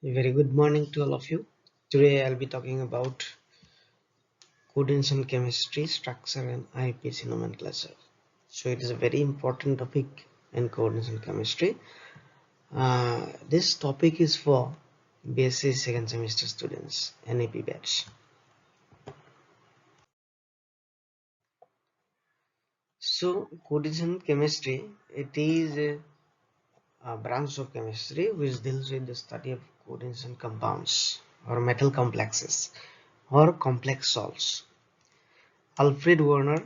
A very good morning to all of you. Today I'll be talking about coordination chemistry, structure and IUPAC nomenclature. So it is a very important topic in coordination chemistry. This topic is for BSc second semester students, NAP batch. So coordination chemistry, it is a branch of chemistry which deals with the study of coordination compounds or metal complexes or complex salts. Alfred Werner,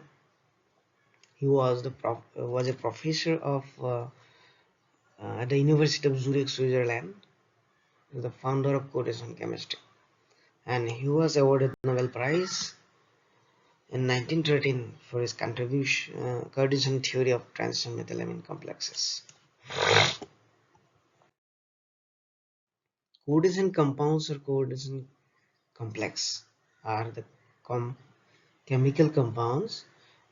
he was a professor of at the University of Zurich, Switzerland, the founder of coordination chemistry, and he was awarded Nobel Prize in 1913 for his contribution coordination theory of transition methylamine complexes. Coordination compounds or coordination complex are the chemical compounds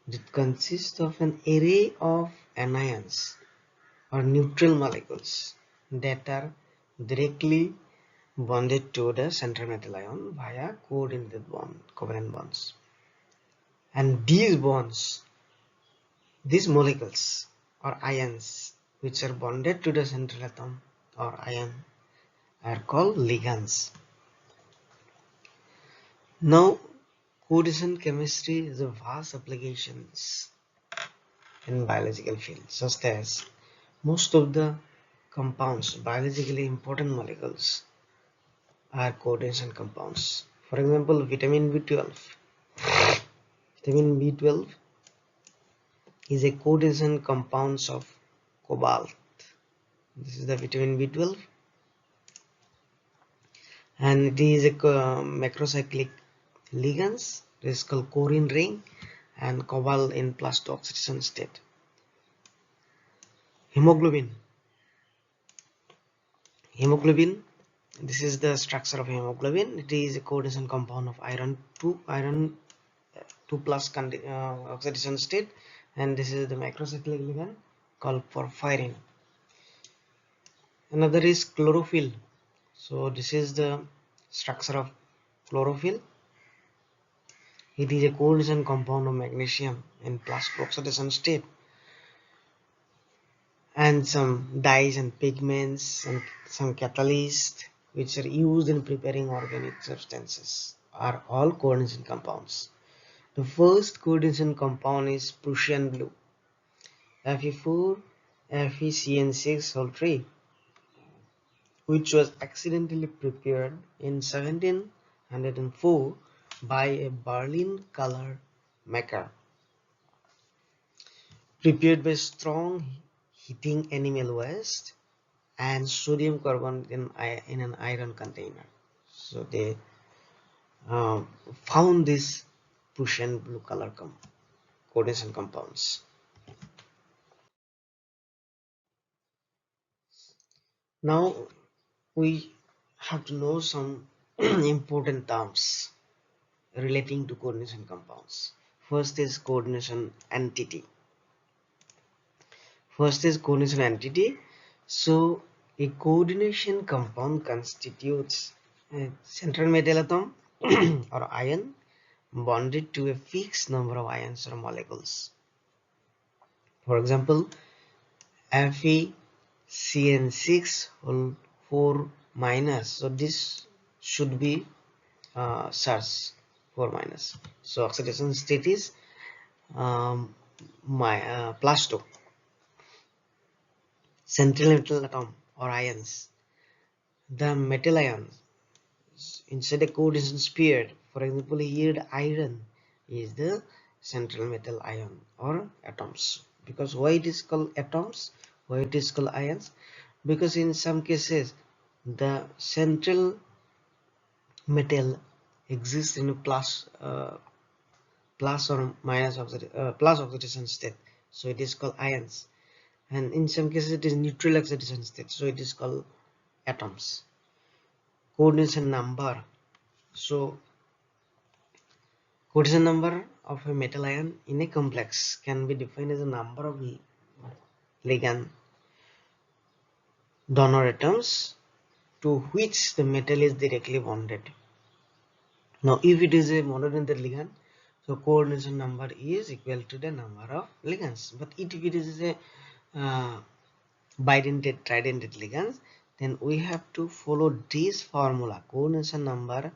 that consist of an array of anions or neutral molecules that are directly bonded to the central metal ion via covalent bonds. And these molecules or ions which are bonded to the central atom or ion are called ligands. Now, coordination chemistry is a vast applications in biological fields, such as most of the compounds, biologically important molecules, are coordination compounds. For example, vitamin B12. Vitamin B12 is a coordination compounds of cobalt. This is the vitamin B12, and it is a macrocyclic ligands. It is called chlorine ring and cobalt in plus 2 oxidation state. Hemoglobin. Hemoglobin. This is the structure of hemoglobin. It is a coordination compound of iron 2 plus oxidation state, and this is the macrocyclic ligand called porphyrin. Another is chlorophyll. So this is the structure of chlorophyll. It is a coordination compound of magnesium in plus oxidation state, and some dyes and pigments and some catalysts which are used in preparing organic substances are all coordination compounds. The first coordination compound is Prussian blue, Fe4 FeCN6 which was accidentally prepared in 1704 by a Berlin color maker. Prepared by strong heating animal waste and sodium carbonate in an iron container. So they uh, found this Prussian blue color coordination compounds. Now we have to know some important terms relating to coordination compounds. First is coordination entity. So a coordination compound constitutes a central metal atom or ion bonded to a fixed number of ions or molecules. For example, FeCN6 minus. So this should be SARS 4 minus. So oxidation state is plus 2. Central metal atom or ions. The metal ions inside a coordination sphere. For example, here the iron is the central metal ion or atoms. Because why it is called atoms? Why it is called ions? Because in some cases the central metal exists in a plus or minus plus oxidation state, so it is called ions, and in some cases it is neutral oxidation state, so it is called atoms. Coordination number. So coordination number of a metal ion in a complex can be defined as a number of ligand donor atoms to which the metal is directly bonded. Now if it is a monodentate ligand, so coordination number is equal to the number of ligands. But if it is a bidentate tridentate ligands, then we have to follow this formula. Coordination number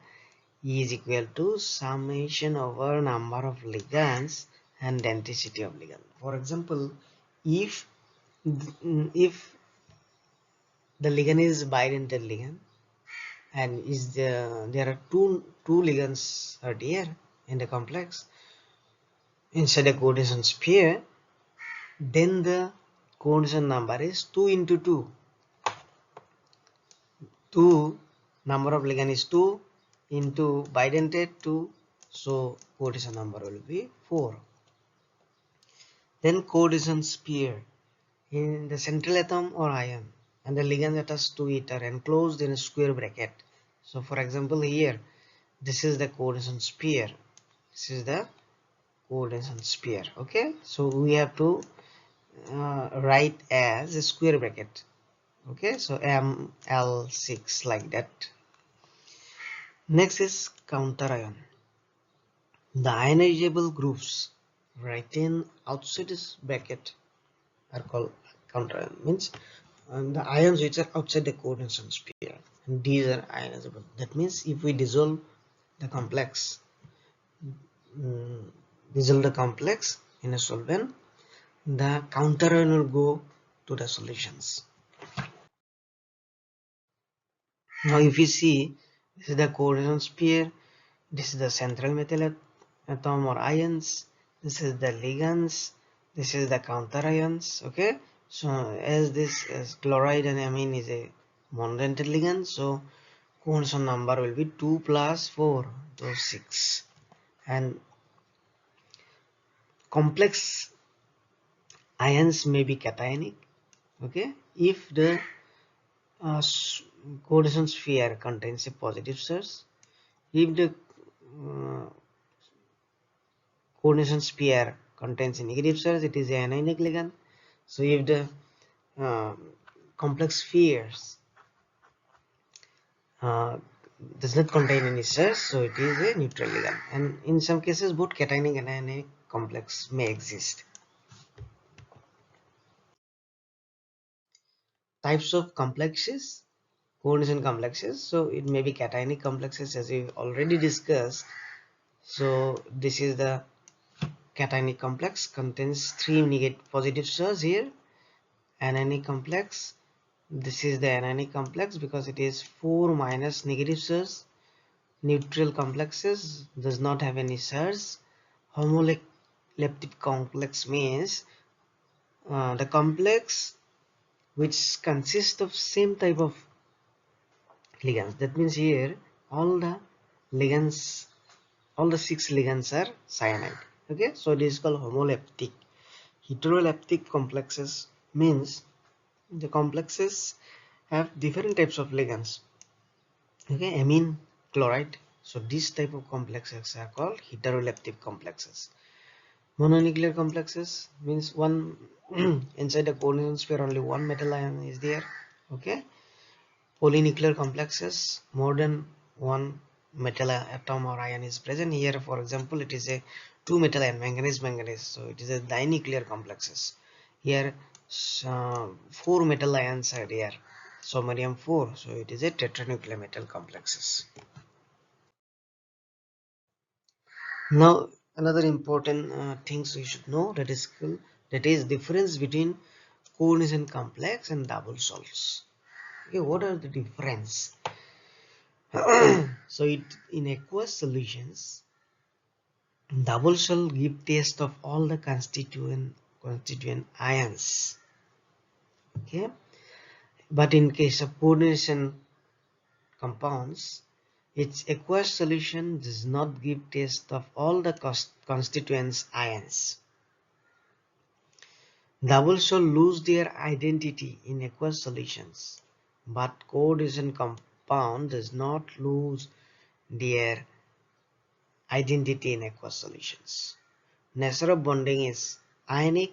is equal to summation over number of ligands and denticity of ligand. For example, if the ligand is bidentate ligand and there are two ligands are there in the complex inside a coordination sphere, then the coordination number is 2 into 2. 2 number of ligand is 2 into bidentate 2, so coordination number will be 4. Then coordination sphere in the central atom or ion and the ligand attached to it are enclosed in a square bracket. So for example, here this is the coordination sphere. This is the coordination sphere. Okay, so we have to write as a square bracket. Okay, so ML6 like that. Next is counter ion. The ionizable groups written outside this bracket are called counter ion. Means the ions which are outside the coordination sphere, and these are ionizable. That means if we dissolve the complex, in a solvent, the counter ion will go to the solutions. Now if you see, this is the coordination sphere, this is the central metal atom or ions, this is the ligands, this is the counter ions. Okay, so as this is chloride and amine is a monodentate ligand, so coordination number will be 2 plus 4, so 6. And complex ions may be cationic. Okay, if the coordination sphere contains a positive charge, if the coordination sphere contains a negative charge, it is an anionic ligand. So if the complex spheres does not contain any charge, so it is a neutral ligand. And in some cases, both cationic and anionic complex may exist. Types of complexes, coordination complexes. So it may be cationic complexes, as we already discussed. So this is the cationic complex, contains 3 negative positive charge here. Anionic complex, this is the anionic complex because it is 4 minus negative charge. Neutral complexes does not have any charge. Homoleptic complex means the complex which consists of same type of ligands. That means here all the ligands, all the 6 ligands are cyanide. Okay, so it is called homoleptic. Heteroleptic complexes means the complexes have different types of ligands. Okay, amine, chloride. So this type of complexes are called heteroleptic complexes. Mononuclear complexes means one inside the coordination sphere only one metal ion is there. Okay, polynuclear complexes, more than one metal atom or ion is present. Here for example it is a 2 metal ion, manganese, so it is a dinuclear complexes. Here 4 metal ions are there, somerium 4, so it is a tetranuclear metal complexes. Now another important things we should know, that is difference between coordination complex and double salts. Okay, what are the difference? So in aqueous solutions, double shall give taste of all the constituent ions. Okay, but in case of coordination compounds, its aqueous solution does not give taste of all the constituents ions. Double shall lose their identity in aqueous solutions, but coordination compound does not lose their identity in aqueous solutions. Nature of bonding is ionic.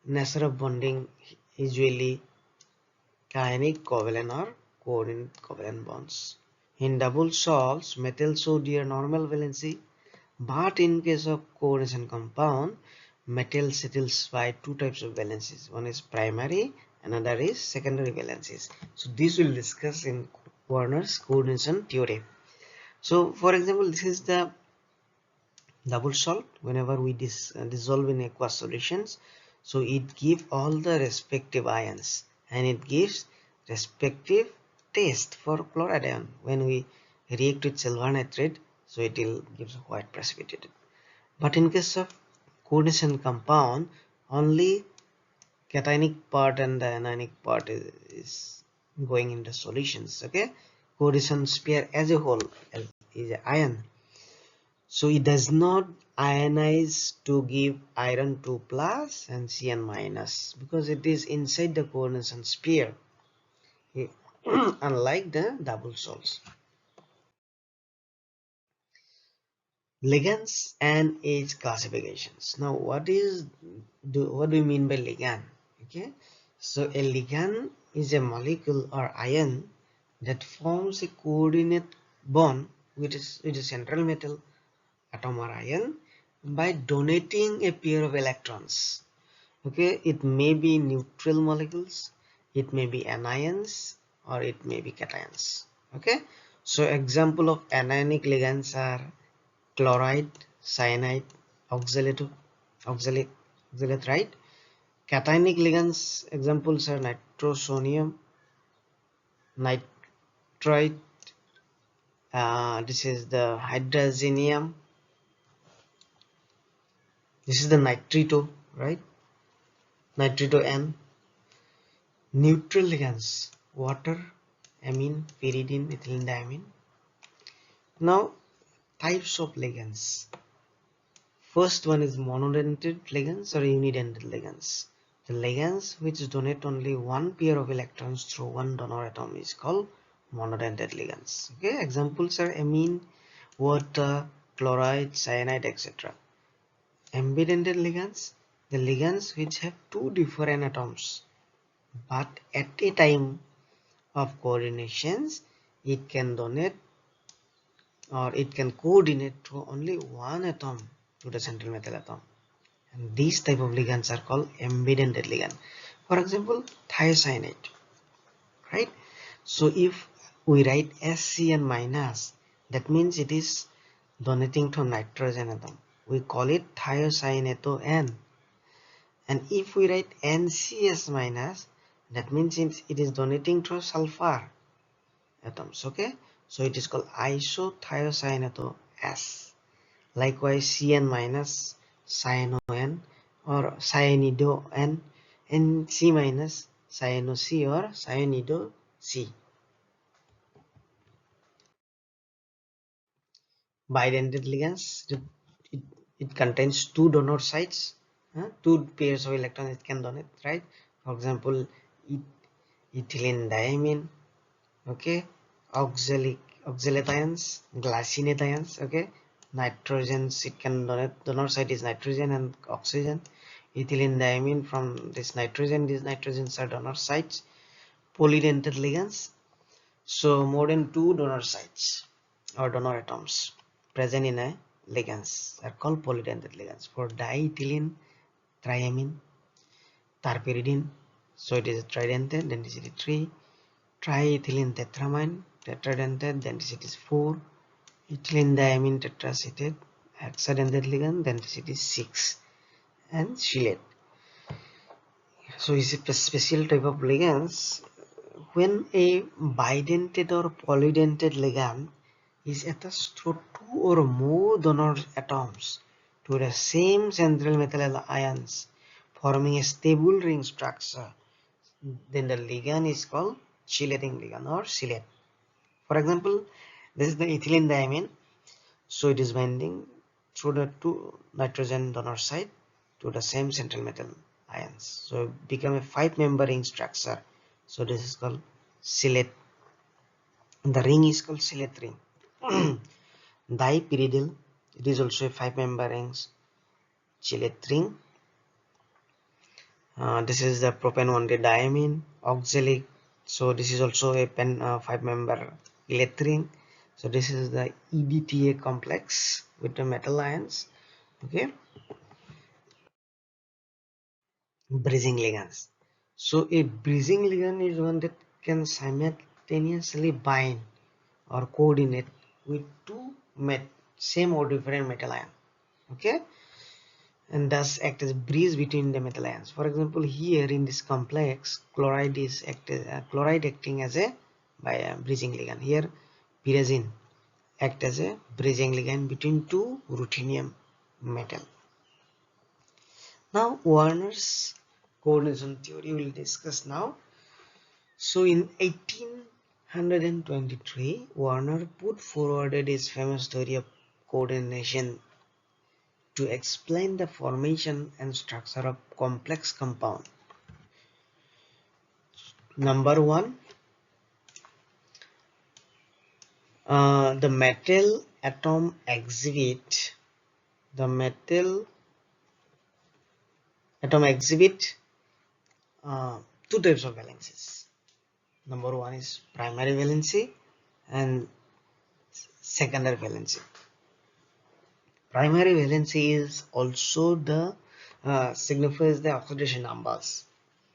Nature of bonding usually ionic, covalent or coordinate covalent bonds. In double salts, metals show their normal valency, but in case of coordination compound, metal settles by two types of valencies. One is primary, another is secondary valencies. So this we'll discuss in Werner's coordination theory. So for example, this is the double salt. Whenever we dissolve in aqueous solutions, so it gives all the respective ions and it gives respective taste for chloride ion. When we react with silver nitrate, so it will give white precipitated. But in case of coordination compound, only cationic part and the anionic part is going into solutions. Okay, coordination sphere as a whole is an ion, so it does not ionize to give iron 2 plus and Cn minus because it is inside the coordination sphere, unlike the double salts. Ligands and age classifications. Now what do we mean by ligand? Okay, so a ligand is a molecule or ion that forms a coordinate bond with a central metal atom or ion by donating a pair of electrons. Okay, it may be neutral molecules, it may be anions, or it may be cations. Okay, so example of anionic ligands are chloride, cyanide, oxalate, right? Cationic ligands examples are nitrosonium, nitrite, this is the hydrazinium, this is the nitrito, right? Nitrito N. Neutral ligands, water, amine, pyridine, ethylene diamine. Now types of ligands. First one is monodentate ligands or unidentate ligands. The ligands which donate only one pair of electrons through one donor atom is called monodentate ligands. Okay, examples are amine, water, chloride, cyanide, etc. Ambidentate ligands, the ligands which have two different atoms, but at a time of coordinations it can donate or it can coordinate to only one atom to the central metal atom, and these type of ligands are called ambidentate ligand. For example, thiocyanate, right? So if we write SCN minus, that means it is donating to nitrogen atom, we call it thiocyaneto N. And if we write NCS minus, that means it is donating to sulfur atoms. Okay, so it is called isothiocyaneto S. Likewise, Cn minus, cyano N, or cyanido N, and C minus, cyano C or cyanido C. Bidentate ligands, it, it contains two donor sites, two pairs of electrons it can donate, right? For example, ethylene diamine, okay, oxalate ions, glycinate ions, okay, nitrogens, it can donor site is nitrogen and oxygen. Ethylene diamine, from this nitrogen, these nitrogens are donor sites. Polydentate ligands, so more than two donor sites or donor atoms present in a ligands are called polydentate ligands. For diethylene triamine, terpyridine, so it is tridentate, density 3. Triethylene tetramine, tetradentate, density is 4. Ethylene diamine tetracetate, hexadentate ligand, density is 6. And chelate. So is it a special type of ligands? When a bidentate or polydentate ligand is attached to two or more donor atoms to the same central metal ions, forming a stable ring structure, then the ligand is called chelating ligand or chelate. For example, this is the ethylene diamine, so it is binding through the two nitrogen donor site to the same central metal ions, so it become a 5-member ring structure, so this is called chelate. The ring is called chelate ring. Dipyridyl, it is also a 5-member rings chelate ring. This is the propane 1 diamine, oxalic So this is also a 5-member lead ring. So this is the EDTA complex with the metal ions. Okay, bridging ligands. So a bridging ligand is one that can simultaneously bind or coordinate with two same or different metal ion. Okay, and thus act as a bridge between the metal ions. For example, here in this complex, chloride acting as a bridging ligand. Here, pyrazine act as a bridging ligand between two ruthenium metal. Now, Warner's coordination theory we will discuss now. So, in 1823, Warner put forward his famous theory of coordination to explain the formation and structure of complex compound. Number one, the metal atom exhibit uh, two types of valencies. Number one is primary valency and secondary valency. Primary valency is also the signifies the oxidation numbers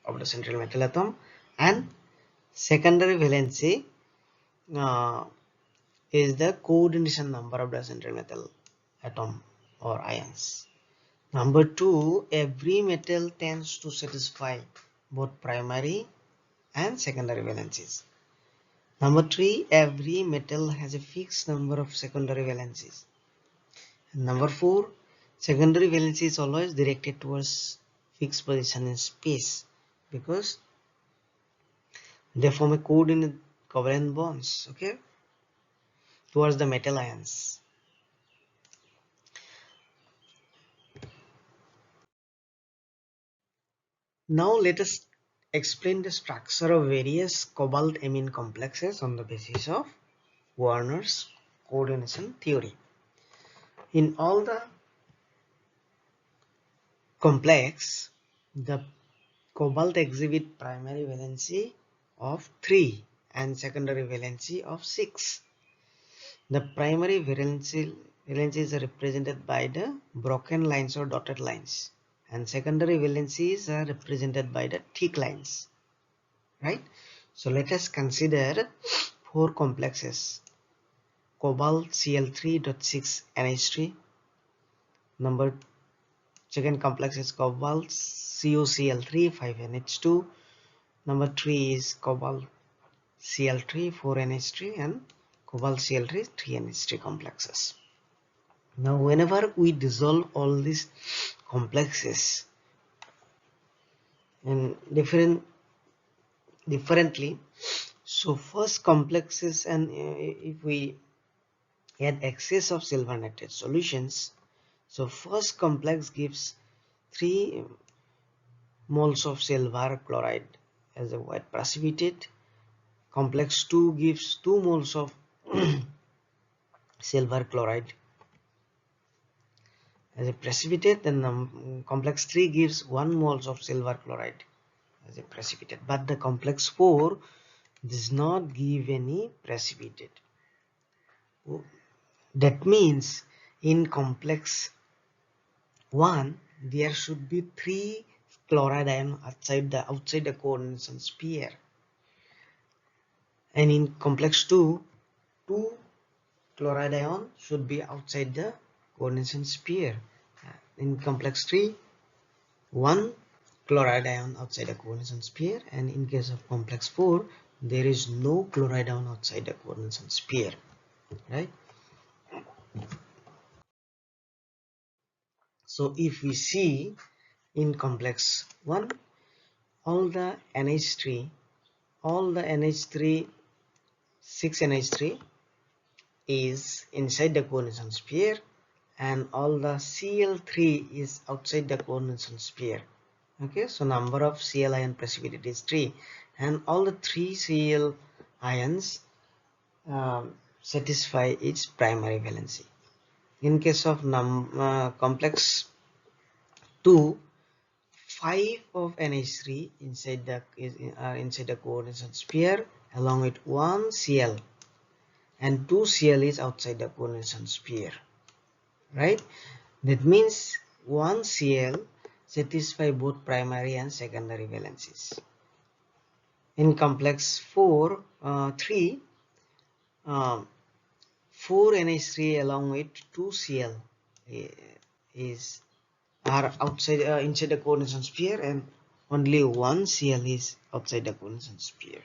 of the central metal atom, and secondary valency uh, is the coordination number of the central metal atom or ions. Number two, every metal tends to satisfy both primary and secondary valencies. Number three, every metal has a fixed number of secondary valencies. And number four, secondary valency is always directed towards fixed position in space because they form a coordinate covalent bonds, okay, towards the metal ions. Now let us explain the structure of various cobalt amine complexes on the basis of Warner's coordination theory. In all the complex, the cobalt exhibit primary valency of 3 and secondary valency of 6. The primary valencies are represented by the broken lines or dotted lines, and secondary valencies are represented by the thick lines, right? So let us consider 4 complexes: cobalt Cl3.6 NH3. Number second complex is cobalt CuCl3 5NH2. Number 3 is cobalt Cl3 4NH3 and cobalt Cl3 3NH3 complexes. Now whenever we dissolve all these complexes in differently, so first complexes, and if we add excess of silver nitrate solutions, so first complex gives 3 moles of silver chloride as a white precipitate. Complex 2 gives 2 moles of silver chloride as a precipitate. Then complex 3 gives 1 moles of silver chloride as a precipitate, but the complex 4 does not give any precipitate. That means in complex 1 there should be 3 chloride ion outside the coordination sphere, and in complex 2 chloride ion should be outside the coordination sphere. In complex 3, 1 chloride ion outside the coordination sphere, and in case of complex 4 there is no chloride ion outside the coordination sphere, right? So if we see in complex 1, all the NH3 6NH3 is inside the coordination sphere, and all the Cl3 is outside the coordination sphere. Okay, so number of Cl ion precipitate is 3, and all the 3 Cl ions satisfy its primary valency. In case of complex 2, 5 of NH3 inside the coordination sphere along with 1 Cl, and 2 Cl is outside the coordination sphere, right? That means 1 Cl satisfy both primary and secondary valencies. In complex 3, 4 NH3 along with 2 Cl are outside inside the coordination sphere, and only 1 Cl is outside the coordination sphere.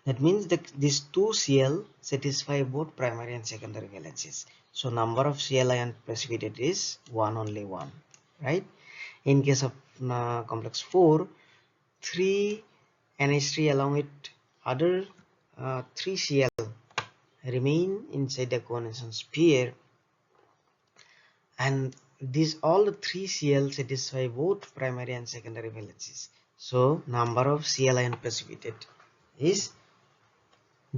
That means that these 2 Cl satisfy both primary and secondary valencies. So number of Cl ion precipitate is only 1, right? In case of complex 4, 3 NH3 along with other 3 Cl remain inside the coordination sphere, and these all the 3 Cl satisfy both primary and secondary valencies. So number of Cl ion precipitate is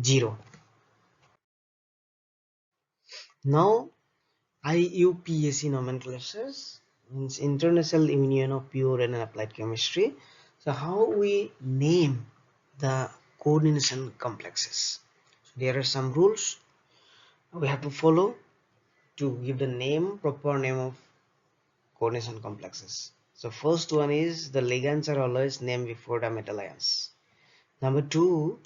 0. Now IUPAC nomenclatures means International Union of Pure and Applied Chemistry. So how we name the coordination complexes? There are some rules we have to follow to give the proper name of coordination complexes. So first one is the ligands are always named before the metal ions. Number 2,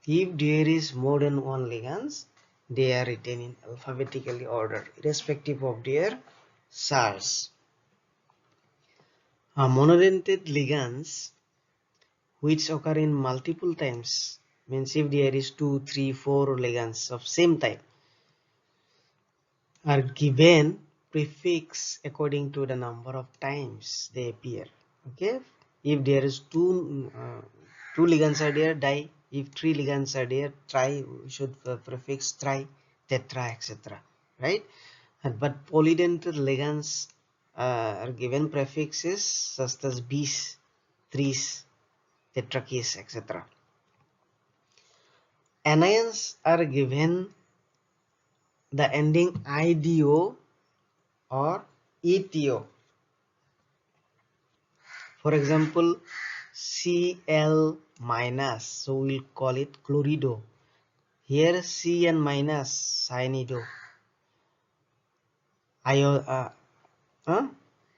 if there is more than one ligands, they are written in alphabetically order irrespective of their size. Monodentate ligands which occur in multiple times, means if there is 2, 3, 4 ligands of same type, are given prefix according to the number of times they appear. Okay, if there is two ligands are there, di. If 3 ligands are there, tri, we should prefix tri, tetra, etc. Right? But polydentate ligands are given prefixes such as bis, tris, tetrakis, etc. Anions are given the ending IDO or ETO. For example, Cl minus, so we'll call it chlorido. Here Cn minus, cyanido.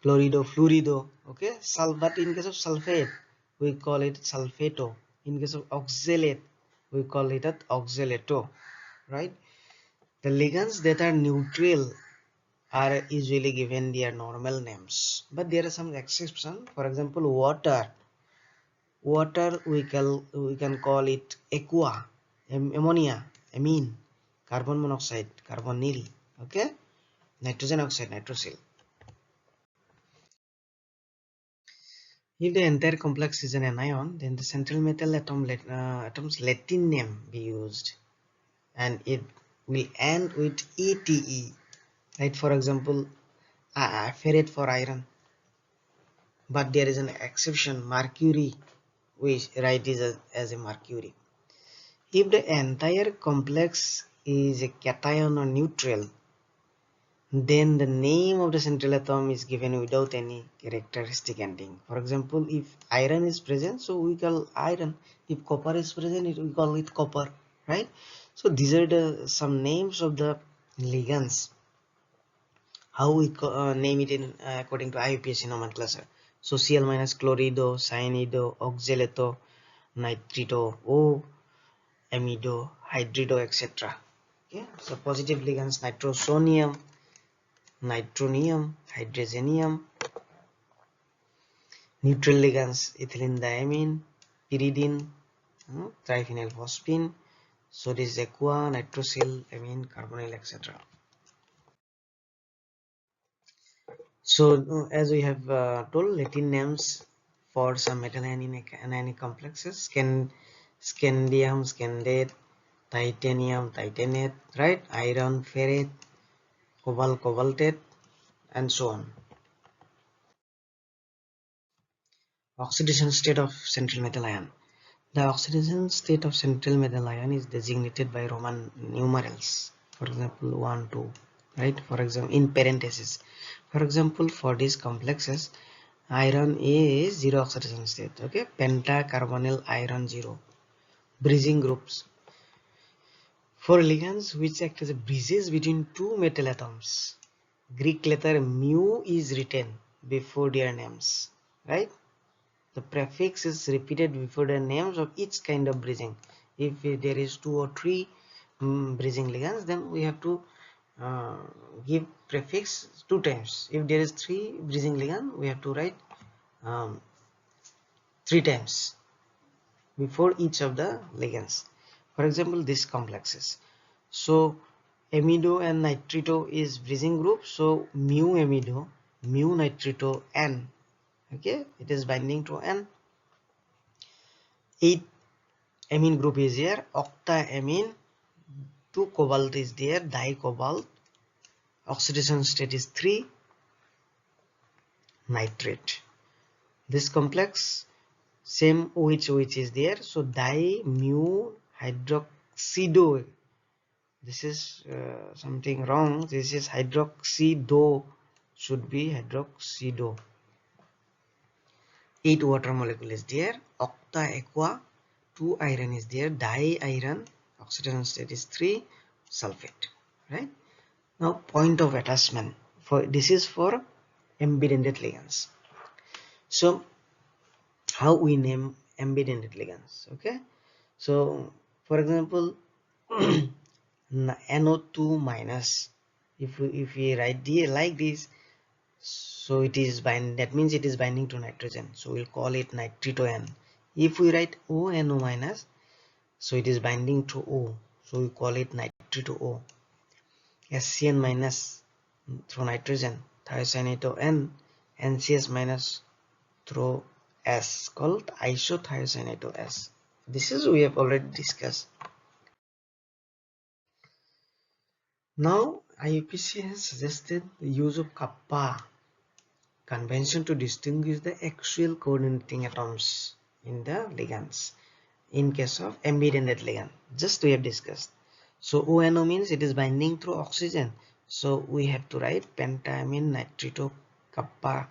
Chlorido, fluorido. Okay, but in case of sulfate, we call it sulfato. In case of oxalate, we call it oxalato. Right? The ligands that are neutral are usually given their normal names, but there are some exceptions. For example, water we can call it aqua, ammonia, amine, carbon monoxide, carbonyl. Okay, nitrogen oxide, nitrosyl. If the entire complex is an anion, then the central metal atom's Latin name be used, and it will end with ete. Right? For example, ferrate for iron. But there is an exception, mercury, we write it as a mercury. If the entire complex is a cation or neutral, then the name of the central atom is given without any characteristic ending. For example, if iron is present, so we call iron. If copper is present, we call it copper, right? So these are some names of the ligands. How we name it in according to IUPAC nomenclature. So Cl minus chlorido, cyanido, oxalato, nitrito, O, amido, hydrido, etc. Okay, so positive ligands nitrosonium, nitronium, hydrogenium. Neutral ligands ethylene diamine, pyridine, triphenylphosphine. So this is aqua, nitrosyl, amine, carbonyl, etc. So as we have told, Latin names for some metal anionic complexes: scandium, scandate, titanium, titanate, right? Iron, ferrate, cobalt, cobaltate, and so on. Oxidation state of central metal ion. The oxidation state of central metal ion is designated by Roman numerals. For example, 1, 2, right? For example, in parentheses. For example, for these complexes, Iron is 0 oxidation state. Okay, pentacarbonyl iron 0. Bridging groups. For ligands which act as bridges between two metal atoms, Greek letter mu is written before their names, right? The prefix is repeated before the names of each kind of bridging. If there is 2 or 3 bridging ligands, then we have to uh, give prefix 2 times. If there is 3 bridging ligand, we have to write 3 times before each of the ligands. For example, these complexes. So amido and nitrito is bridging group. So mu amido, mu nitrito, N. Okay, it is binding to N. 8 amine group is here. Octa amine, 2 cobalt is there. Dicobalt. Oxidation state is 3. Nitrate. This complex same OH is there. So di mu hydroxido. This is something wrong. This is hydroxido. Should be hydroxido. 8 water molecule is there. Octa aqua. 2 iron is there. Di iron. Oxidation state is 3. Sulfate. Right. Now point of attachment. For this is for ambidended ligands. So how we name ambidended ligands? Okay. So for example, NO2 minus. If we write D like this, so it is bind. That means it is binding to nitrogen. So we'll call it nitrito N. If we write ONO minus, so it is binding to O. So we call it nitrito O. SCN minus through nitrogen, thiocyanate N. NCS minus through S, called isothiocyanate S. This is we have already discussed. Now IUPAC has suggested the use of kappa convention to distinguish the actual coordinating atoms in the ligands in case of ambidended ligand. Just we have discussed. So ONO means it is binding through oxygen. So we have to write pentamine nitrito kappa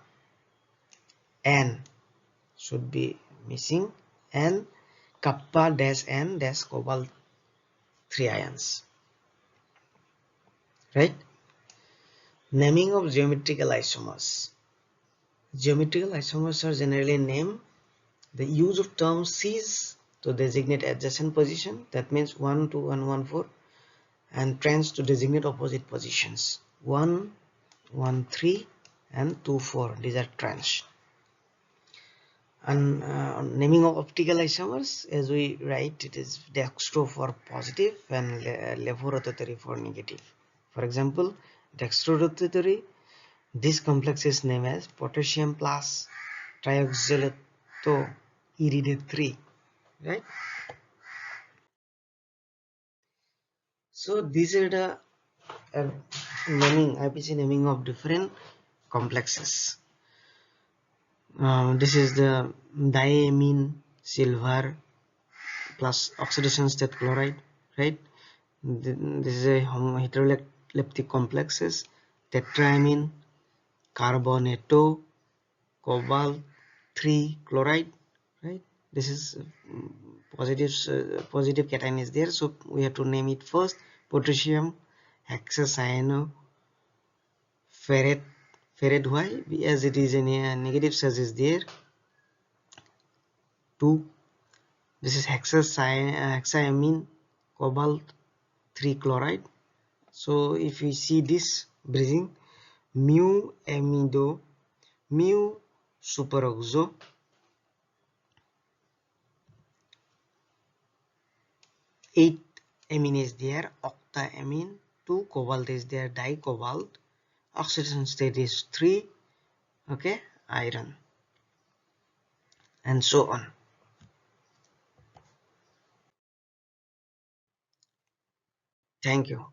N should be missing, and kappa dash N dash cobalt 3 ions. Right? Naming of geometrical isomers. Geometrical isomers are generally named. The use of term Cs to designate adjacent position, that means 1, 2, and 1, 4, and trans to designate opposite positions, 1, 1, 3, and 2, 4. These are trans. And naming of optical isomers, as we write, it is dextro for positive and levorotatory for negative. For example, dextrorotatory, this complex is named as potassium plus trioxylato iridate 3, right? So these are the naming, IPC naming of different complexes. This is the diamine silver plus oxidation state chloride, right? This is a heteroleptic complexes. Tetraamine carbonato cobalt 3 chloride, right? This is positive cation is there, so we have to name it first. Potassium hexacyano ferret why, as it is a negative charge is there. 2, this is hexaamine cobalt 3 chloride. So if we see this bridging, mu amido, mu superoxo, 8 amine is there, octaamine, 2 cobalt is there, dicobalt, oxidation state is 3, okay, iron, and so on. Thank you.